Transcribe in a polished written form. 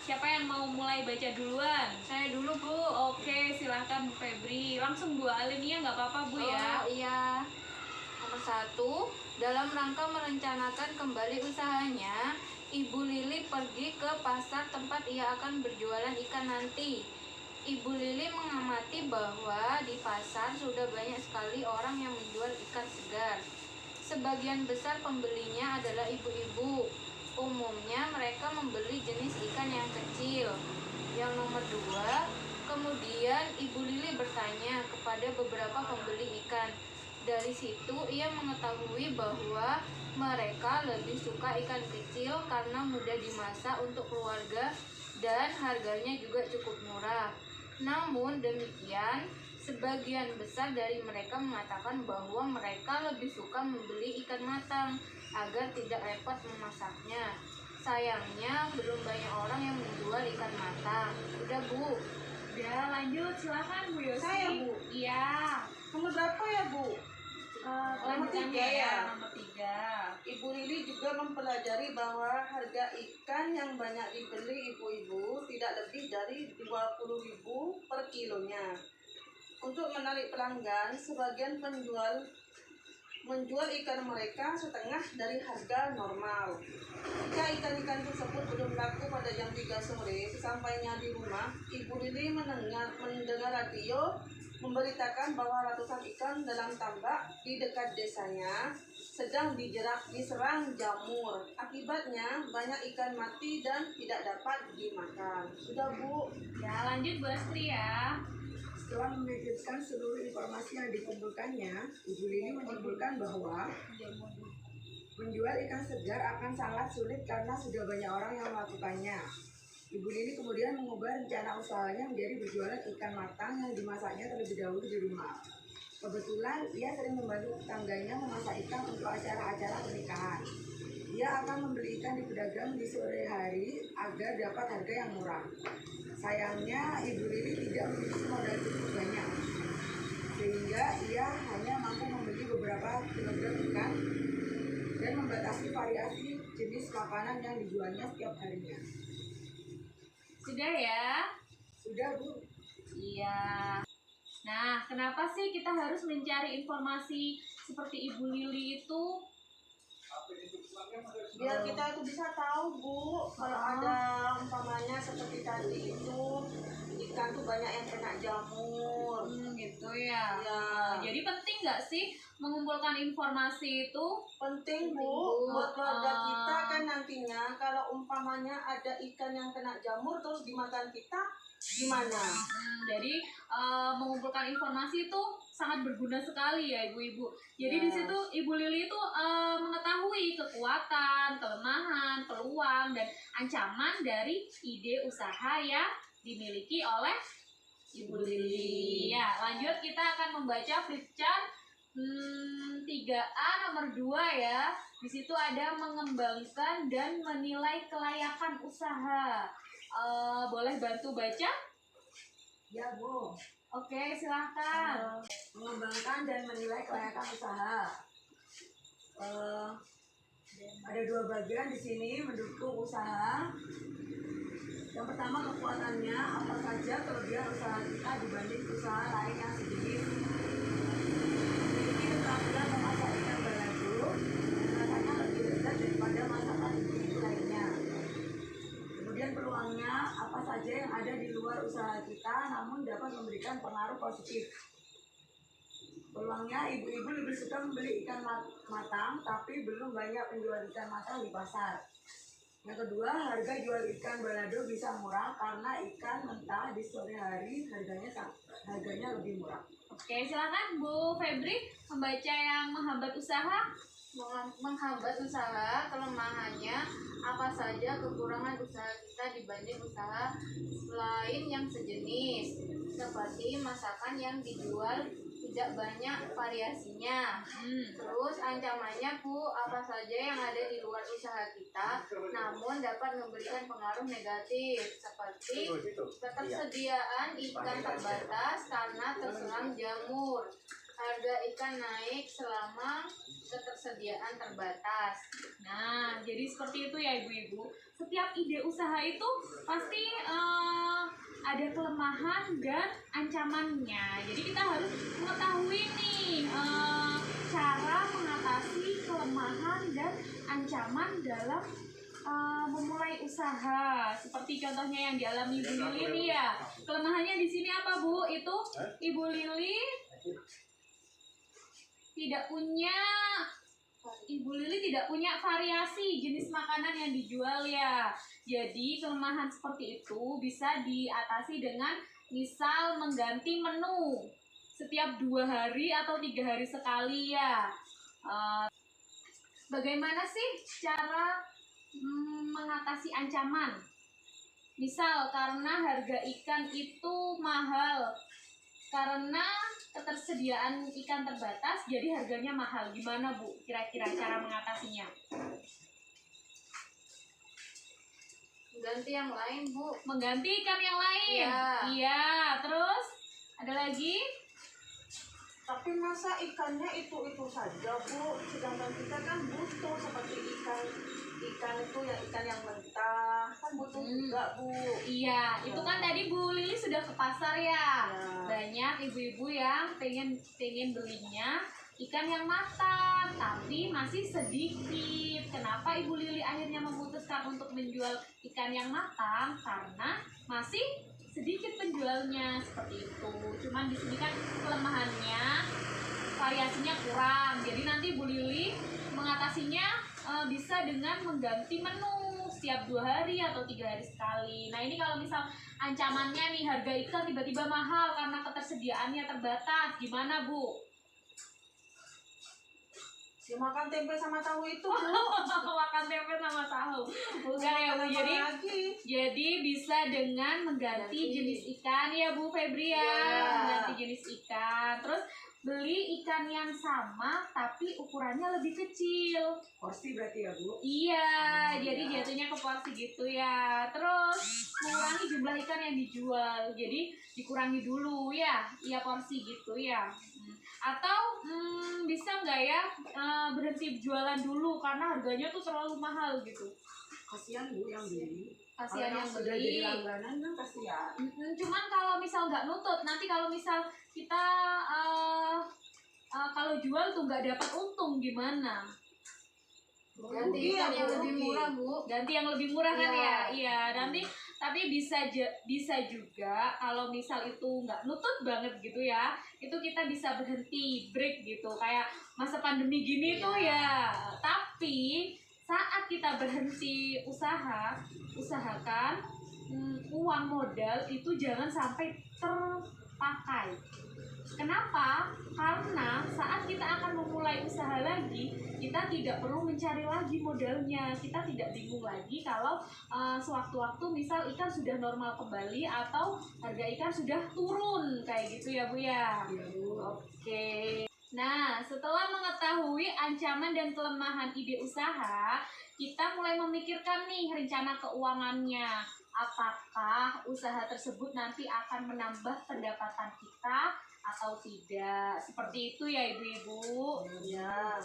Siapa yang mau mulai baca duluan? Saya dulu, Bu. Oke, silahkan Bu Febri. Langsung 2 alinea nggak apa-apa Bu ya. Oh iya. Nomor 1, dalam rangka merencanakan kembali usahanya, Ibu Lili pergi ke pasar tempat ia akan berjualan ikan nanti. Ibu Lili mengamati bahwa di pasar sudah banyak sekali orang yang menjual ikan segar. Sebagian besar pembelinya adalah ibu-ibu. Umumnya mereka membeli jenis ikan yang kecil. Yang nomor 2, kemudian Ibu Lili bertanya kepada beberapa pembeli ikan. Dari situ ia mengetahui bahwa mereka lebih suka ikan kecil karena mudah dimasak untuk keluarga dan harganya juga cukup murah. Namun demikian, sebagian besar dari mereka mengatakan bahwa mereka lebih suka membeli ikan matang agar tidak repot memasaknya. Sayangnya belum banyak orang yang menjual ikan matang. Udah, Bu. Ya, lanjut silakan Bu Yosi. Saya, Bu. Iya. Nomor berapa ya, Bu? Nomor 3 ya. Nomor 3. Ibu Lili juga mempelajari bahwa harga ikan yang banyak dibeli ibu-ibu tidak lebih dari 20.000 per kilonya. Untuk menarik pelanggan, sebagian penjual menjual ikan mereka setengah dari harga normal. Jika ikan-ikan tersebut belum laku pada jam 3 sore, sesampainya di rumah, Ibu Lili mendengar radio memberitakan bahwa ratusan ikan dalam tambak di dekat desanya sedang diserang jamur. Akibatnya banyak ikan mati dan tidak dapat dimakan. Sudah, Bu. Ya, lanjut Bu Astri ya. Setelah memikirkan seluruh informasi yang dikumpulkannya, Ibu Lili menyimpulkan bahwa menjual ikan segar akan sangat sulit karena sudah banyak orang yang melakukannya. Ibu Lili kemudian mengubah rencana usahanya menjadi berjualan ikan matang yang dimasaknya terlebih dahulu di rumah. Kebetulan ia sering membantu tetangganya memasak ikan untuk acara-acara pernikahan. Ia akan membeli ikan di pedagang di sore hari agar dapat harga yang murah. Sayangnya Ibu Lili tidak memiliki modal cukup banyak, sehingga ia hanya mampu membeli beberapa kilogram ikan dan membatasi variasi jenis makanan yang dijualnya setiap harinya. Sudah ya? Sudah, Bu. Iya. Nah, kenapa sih kita harus mencari informasi seperti Ibu Lili itu? Biar kita tuh bisa tahu, Bu, kalau ada umpamanya seperti tadi itu ikan tuh banyak yang kena jamur. Gitu ya. Ya. Jadi penting nggak sih mengumpulkan informasi itu? Penting, Bu, buat keluarga kita kan nantinya kalau umpamanya ada ikan yang kena jamur terus dimakan kita gimana? Jadi mengumpulkan informasi itu sangat berguna sekali ya ibu-ibu. Jadi di situ Ibu Lili itu mengetahui kekuatan, kelemahan, peluang dan ancaman dari ide usaha yang dimiliki oleh Ibu Lili. Ya, lanjut kita akan membaca flipchart 3A nomor 2 ya. Di situ ada mengembangkan dan menilai kelayakan usaha. Boleh bantu baca? Ya, Bu. Oke, silahkan. Mengembangkan dan menilai kelayakan usaha. Ada 2 bagian di sini mendukung usaha. Yang pertama, kekuatannya, apa saja kelebihan usaha kita dibanding usaha lain yang sejenis. Memiliki keterampilan memasak ikan balado, rasanya lebih lezat daripada masakan ibu lainnya. Kemudian peluangnya, apa saja yang ada di luar usaha kita namun dapat memberikan pengaruh positif. Peluangnya, ibu-ibu lebih suka membeli ikan matang, tapi belum banyak penjual ikan matang di pasar. Yang kedua, harga jual ikan balado bisa murah karena ikan mentah di sore hari harganya lebih murah. Oke, silakan Bu Febri membaca yang menghambat usaha. Menghambat usaha, kelemahannya apa saja kekurangan usaha kita dibanding usaha lain yang sejenis, seperti masakan yang dijual tidak banyak variasinya. Terus ancamannya, Bu, apa saja yang ada di luar usaha kita namun dapat memberikan pengaruh negatif, seperti ketersediaan ikan terbatas karena terserang jamur, Harga ikan naik selama ketersediaan terbatas. Nah, jadi seperti itu ya ibu-ibu. Setiap ide usaha itu pasti ada kelemahan dan ancamannya. Jadi kita harus mengetahui nih cara mengatasi kelemahan dan ancaman dalam memulai usaha. Seperti contohnya yang dialami Ibu Lili nih ya. Kelemahannya di sini apa Bu? Itu Ibu Lili tidak punya variasi jenis makanan yang dijual ya. Jadi kelemahan seperti itu bisa diatasi dengan misal mengganti menu setiap 2 hari atau 3 hari sekali ya. Bagaimana sih cara mengatasi ancaman? Misal karena harga ikan itu mahal, karena ketersediaan ikan terbatas jadi harganya mahal. Gimana Bu kira-kira cara mengatasinya? Ganti yang lain, Bu. Mengganti ikan yang lain? Iya. Iya. Terus ada lagi? Tapi masa ikannya itu saja Bu, sedangkan kita kan butuh seperti ikan itu ya, ikan yang mentah kan butuh juga Bu. Iya, itu kan tadi Bu Lili sudah ke pasar ya. Ya. Banyak ibu-ibu yang pengen belinya ikan yang matang, tapi masih sedikit. Kenapa Ibu Lili akhirnya memutuskan untuk menjual ikan yang matang? Karena masih sedikit penjualnya seperti itu. Cuman di sini kan kelemahannya variasinya kurang. Jadi nanti Bu Lili mengatasinya bisa dengan mengganti menu setiap 2 hari atau 3 hari sekali. Nah ini kalau misal ancamannya nih harga ikan tiba-tiba mahal karena ketersediaannya terbatas, gimana Bu? Ya makan tempe sama tahu itu Bu. Makan tempe sama tahu. Bukan ya Bu. Jadi bisa dengan mengganti jenis ikan ya Bu Febri ya. Mengganti jenis ikan. Terus beli ikan yang sama tapi ukurannya lebih kecil. Porsi berarti ya Bu? Iya, jadi jatuhnya ke porsi gitu ya. Terus mengurangi jumlah ikan yang dijual. Jadi dikurangi dulu ya. Iya porsi gitu ya. Atau bisa nggak ya berhenti jualan dulu karena harganya tuh terlalu mahal gitu. Kasihan Bu yang beli. Kasihan yang sudah jadi beli. langganan kan kasihan. Cuman kalau misal nggak nutut, nanti kalau misal kita kalau jual tuh nggak dapat untung gimana? Ganti ikan yang lebih murah, Bu. Ganti yang lebih murah kan Iya. ya? Iya, nanti tapi bisa juga kalau misal itu nggak nutut banget gitu ya, itu kita bisa berhenti break gitu kayak masa pandemi gini tuh ya. Tapi saat kita berhenti usahakan uang modal itu jangan sampai terpakai. Kenapa? Karena saat kita akan memulai usaha lagi, kita tidak perlu mencari lagi modalnya. Kita tidak bingung lagi kalau sewaktu-waktu misal ikan sudah normal kembali atau harga ikan sudah turun kayak gitu ya Bu ya. Iya Bu. Oke. Nah, setelah mengetahui ancaman dan kelemahan ide usaha, kita mulai memikirkan nih rencana keuangannya. Apakah usaha tersebut nanti akan menambah pendapatan kita atau tidak? Seperti itu ya ibu-ibu. Ya.